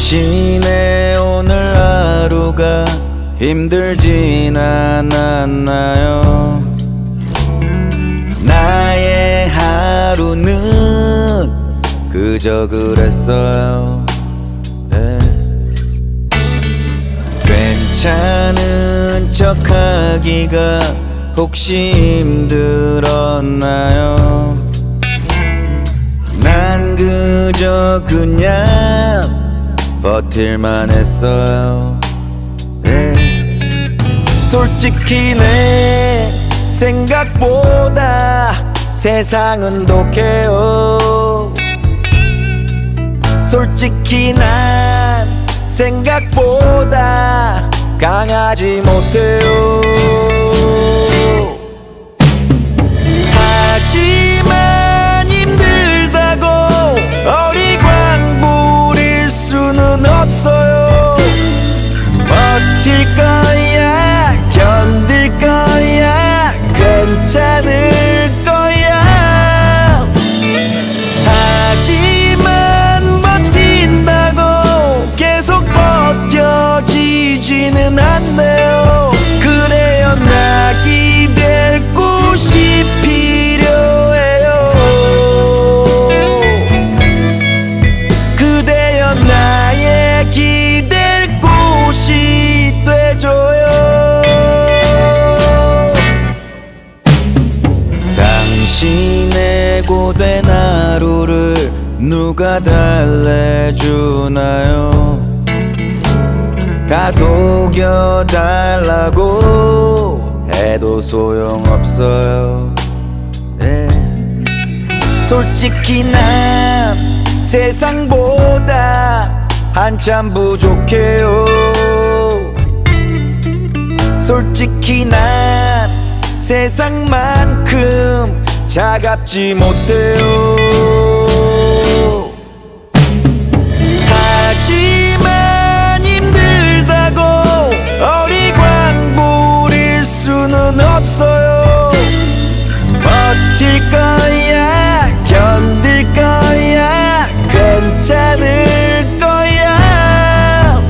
당신의 오늘 하루가 힘들진 않았나요? 나의 하루는 그저 그랬어요. 괜찮은 척하기가 혹시 힘들었나요? 난 그저 그냥 버틸만 했어요. 솔직히 내 생각보다 세상은 독해요. 솔직히 난 생각보다 강하지 못해요. 하지만 힘들다고 어리광 부릴 수는 없어요. 버틸 거야, 견딜 거야, 괜찮을 거야. 하지만 버틴다고 계속 버텨지지는 않네요. 그래요, 나 기댈 곳이 필요해요. 그대여 나의 기댈 곳이 돼줘요. 당신의 고된 하루를 누가 달래주나요? 다독여달라고 해도 소용없어요. 솔직히 난 세상보다 한참 부족해요. 솔직히 난 세상만큼 차갑지 못해요. 하지만 힘들다고 어리광 부릴 수는 없어요. 버틸 거야, 견딜 거야, 괜찮을 거야.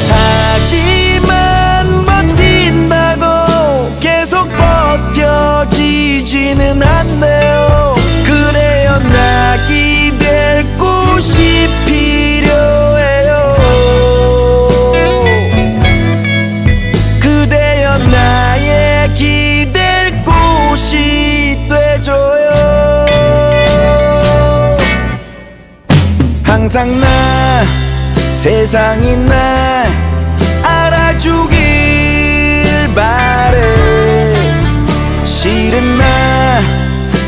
하지만 버틴다고 계속 버텨지지는 않네요. 그래요, 나 기댈 곳이 필요해요. 그대여 나의 기댈 곳이 돼줘요. 항상 나 세상이 날 알아주길 바래. 실은 나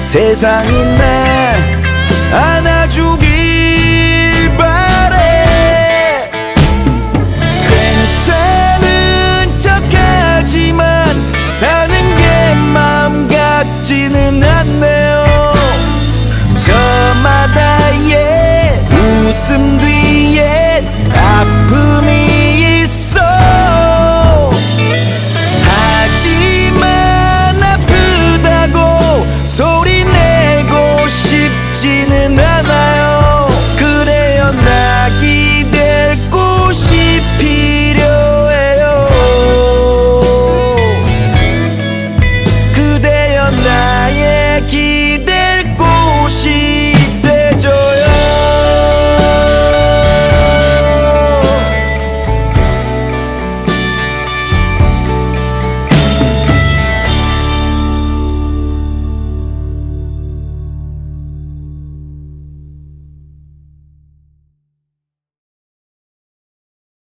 세상이 날 안아주길 바래. 괜찮은 척하지만 사는 게 마음 같지는 않네요. 저마다의 웃음 뒤